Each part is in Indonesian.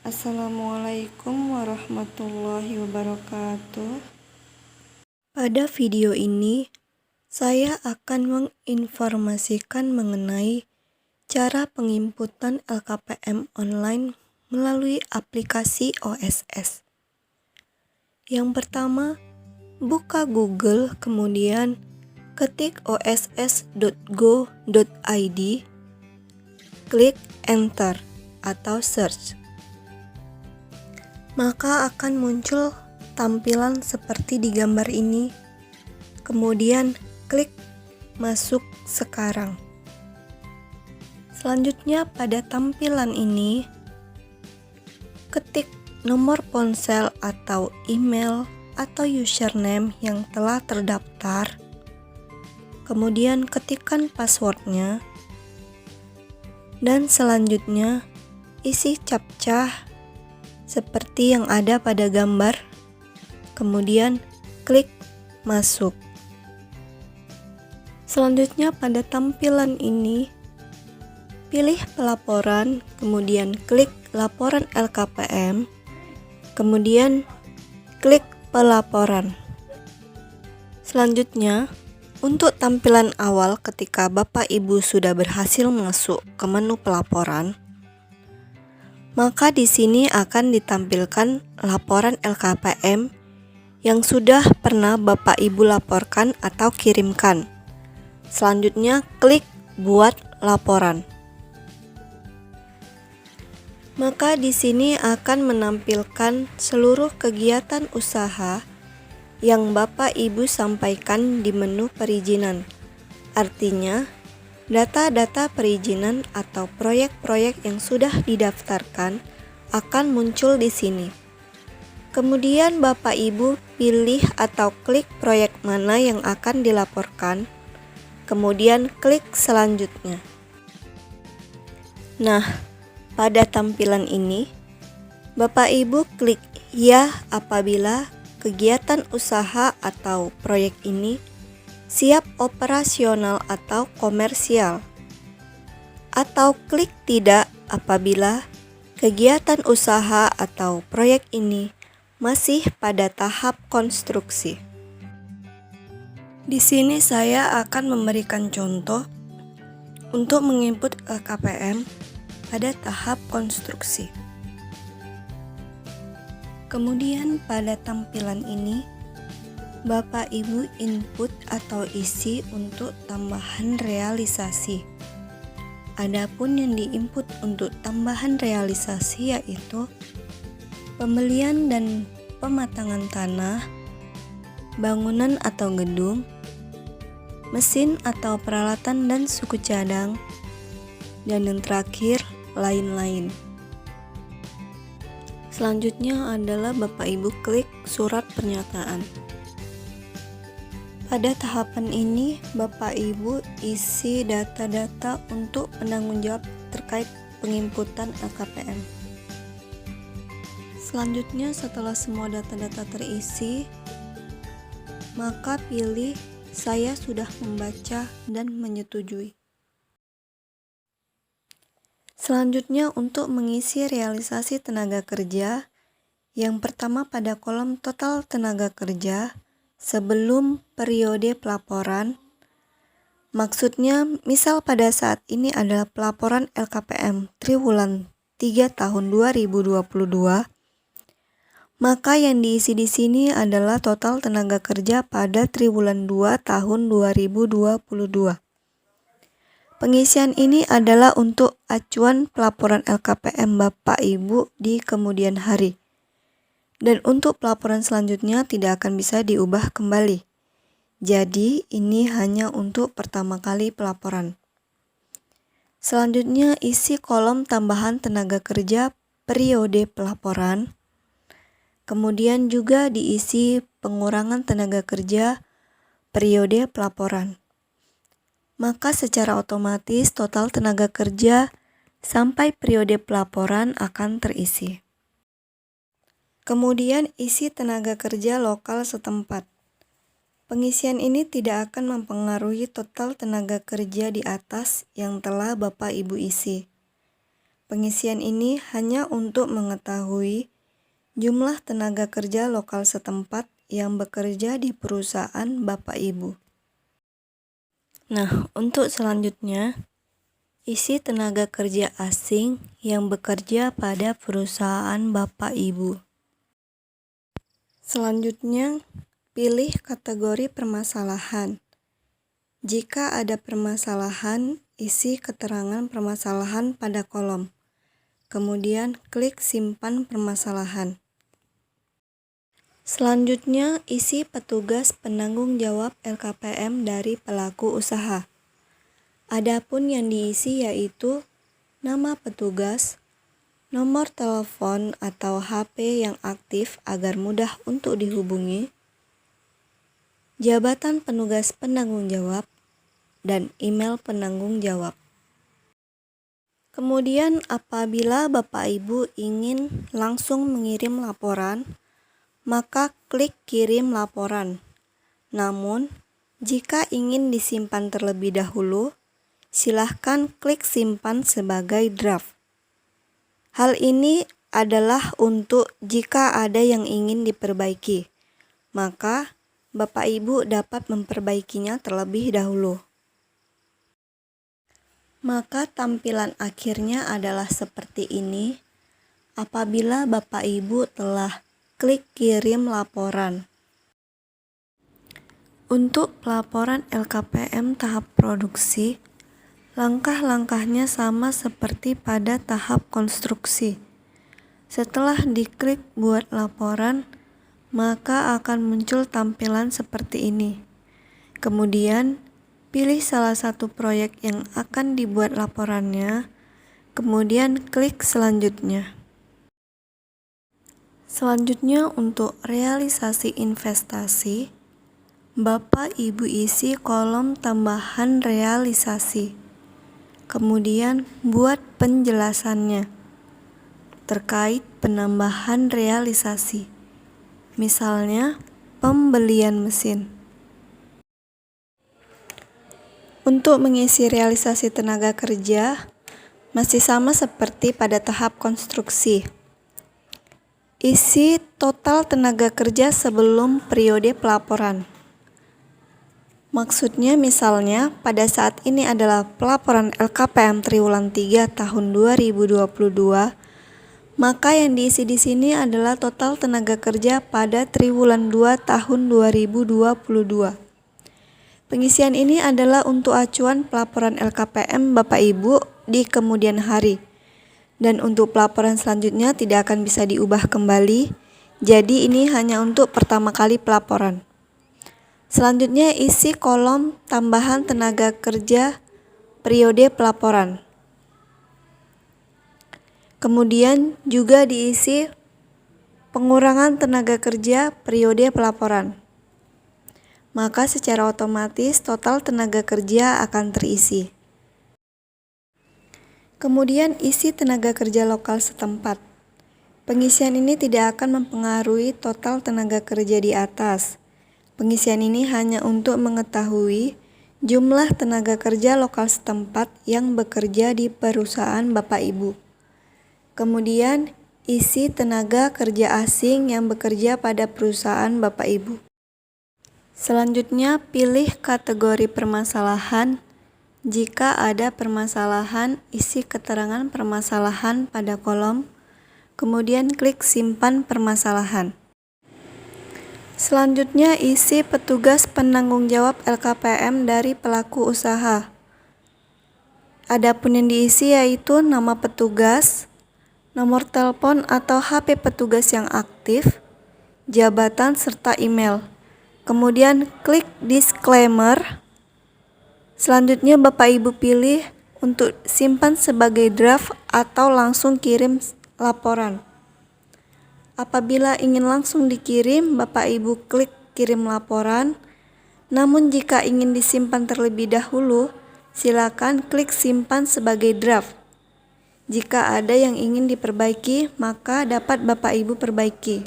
Assalamualaikum warahmatullahi wabarakatuh. Pada video ini, saya akan menginformasikan mengenai cara penginputan LKPM online melalui aplikasi OSS. Yang pertama, buka Google, kemudian ketik oss.go.id, klik Enter atau Search. Maka akan muncul tampilan seperti di gambar ini. Kemudian klik Masuk sekarang. Selanjutnya pada tampilan ini, ketik nomor ponsel atau email atau username yang telah terdaftar. Kemudian ketikkan passwordnya. Dan selanjutnya isi captcha seperti yang ada pada gambar, kemudian klik masuk. Selanjutnya pada tampilan ini, pilih pelaporan, kemudian klik laporan LKPM, kemudian klik pelaporan. Selanjutnya, untuk tampilan awal ketika Bapak Ibu sudah berhasil masuk ke menu pelaporan, maka di sini akan ditampilkan laporan LKPM yang sudah pernah Bapak Ibu laporkan atau kirimkan. Selanjutnya klik buat laporan. Maka di sini akan menampilkan seluruh kegiatan usaha yang Bapak Ibu sampaikan di menu perizinan. Artinya, data-data perizinan atau proyek-proyek yang sudah didaftarkan akan muncul di sini. Kemudian Bapak Ibu pilih atau klik proyek mana yang akan dilaporkan, kemudian klik selanjutnya. Nah, pada tampilan ini, Bapak Ibu klik ya apabila kegiatan usaha atau proyek ini siap operasional atau komersial, atau klik tidak apabila kegiatan usaha atau proyek ini masih pada tahap konstruksi. Di sini saya akan memberikan contoh untuk menginput LKPM pada tahap konstruksi. Kemudian pada tampilan ini, Bapak Ibu input atau isi untuk tambahan realisasi. Adapun yang diinput untuk tambahan realisasi yaitu pembelian dan pematangan tanah, bangunan atau gedung, mesin atau peralatan dan suku cadang, dan yang terakhir lain-lain. Selanjutnya adalah Bapak Ibu klik surat pernyataan. Pada tahapan ini, Bapak Ibu isi data-data untuk penanggung jawab terkait penginputan LKPM. Selanjutnya, setelah semua data-data terisi, maka pilih saya sudah membaca dan menyetujui. Selanjutnya, untuk mengisi realisasi tenaga kerja, yang pertama pada kolom total tenaga kerja sebelum periode pelaporan, maksudnya misal pada saat ini adalah pelaporan LKPM triwulan 3 tahun 2022, maka yang diisi di sini adalah total tenaga kerja pada triwulan 2 tahun 2022. Pengisian ini adalah untuk acuan pelaporan LKPM Bapak Ibu di kemudian hari. Dan untuk pelaporan selanjutnya tidak akan bisa diubah kembali. Jadi ini hanya untuk pertama kali pelaporan. Selanjutnya isi kolom tambahan tenaga kerja periode pelaporan. Kemudian juga diisi pengurangan tenaga kerja periode pelaporan. Maka secara otomatis total tenaga kerja sampai periode pelaporan akan terisi. Kemudian isi tenaga kerja lokal setempat. Pengisian ini tidak akan mempengaruhi total tenaga kerja di atas yang telah Bapak Ibu isi. Pengisian ini hanya untuk mengetahui jumlah tenaga kerja lokal setempat yang bekerja di perusahaan Bapak Ibu. Nah, untuk selanjutnya, isi tenaga kerja asing yang bekerja pada perusahaan Bapak Ibu. Selanjutnya, pilih kategori permasalahan. Jika ada permasalahan, isi keterangan permasalahan pada kolom. Kemudian, klik simpan permasalahan. Selanjutnya, isi petugas penanggung jawab LKPM dari pelaku usaha. Adapun yang diisi yaitu nama petugas, nomor telepon atau HP yang aktif agar mudah untuk dihubungi, jabatan penugas penanggung jawab, dan email penanggung jawab. Kemudian apabila Bapak Ibu ingin langsung mengirim laporan, maka klik kirim laporan. Namun, jika ingin disimpan terlebih dahulu, silahkan klik simpan sebagai draft. Hal ini adalah untuk jika ada yang ingin diperbaiki, maka Bapak Ibu dapat memperbaikinya terlebih dahulu. Maka tampilan akhirnya adalah seperti ini apabila Bapak Ibu telah klik kirim laporan. Untuk pelaporan LKPM tahap produksi, langkah-langkahnya sama seperti pada tahap konstruksi. Setelah diklik buat laporan, maka akan muncul tampilan seperti ini. Kemudian, pilih salah satu proyek yang akan dibuat laporannya, kemudian klik selanjutnya. Selanjutnya untuk realisasi investasi, Bapak Ibu isi kolom tambahan realisasi. Kemudian buat penjelasannya terkait penambahan realisasi. Misalnya, pembelian mesin. Untuk mengisi realisasi tenaga kerja, masih sama seperti pada tahap konstruksi. Isi total tenaga kerja sebelum periode pelaporan. Maksudnya misalnya pada saat ini adalah pelaporan LKPM triwulan 3 tahun 2022, maka yang diisi di sini adalah total tenaga kerja pada triwulan 2 tahun 2022. Pengisian ini adalah untuk acuan pelaporan LKPM Bapak Ibu di kemudian hari. Dan untuk pelaporan selanjutnya tidak akan bisa diubah kembali, jadi ini hanya untuk pertama kali pelaporan. Selanjutnya isi kolom tambahan tenaga kerja periode pelaporan. Kemudian juga diisi pengurangan tenaga kerja periode pelaporan. Maka secara otomatis total tenaga kerja akan terisi. Kemudian isi tenaga kerja lokal setempat. Pengisian ini tidak akan mempengaruhi total tenaga kerja di atas. Pengisian ini hanya untuk mengetahui jumlah tenaga kerja lokal setempat yang bekerja di perusahaan Bapak Ibu. Kemudian, isi tenaga kerja asing yang bekerja pada perusahaan Bapak Ibu. Selanjutnya, pilih kategori permasalahan. Jika ada permasalahan, isi keterangan permasalahan pada kolom, kemudian klik simpan permasalahan. Selanjutnya, isi petugas penanggung jawab LKPM dari pelaku usaha. Adapun yang diisi yaitu nama petugas, nomor telepon atau HP petugas yang aktif, jabatan serta email. Kemudian klik disclaimer. Selanjutnya Bapak Ibu pilih untuk simpan sebagai draft atau langsung kirim laporan. Apabila ingin langsung dikirim, Bapak Ibu klik kirim laporan. Namun jika ingin disimpan terlebih dahulu, silakan klik simpan sebagai draft. Jika ada yang ingin diperbaiki, maka dapat Bapak Ibu perbaiki.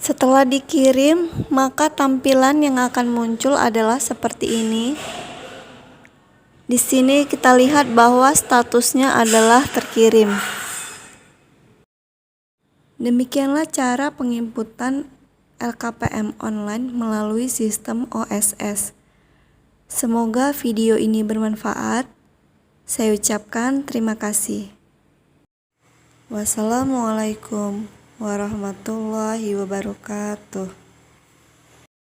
Setelah dikirim, maka tampilan yang akan muncul adalah seperti ini. Di sini kita lihat bahwa statusnya adalah terkirim. Demikianlah cara penginputan LKPM online melalui sistem OSS. Semoga video ini bermanfaat. Saya ucapkan terima kasih. Wassalamualaikum warahmatullahi wabarakatuh.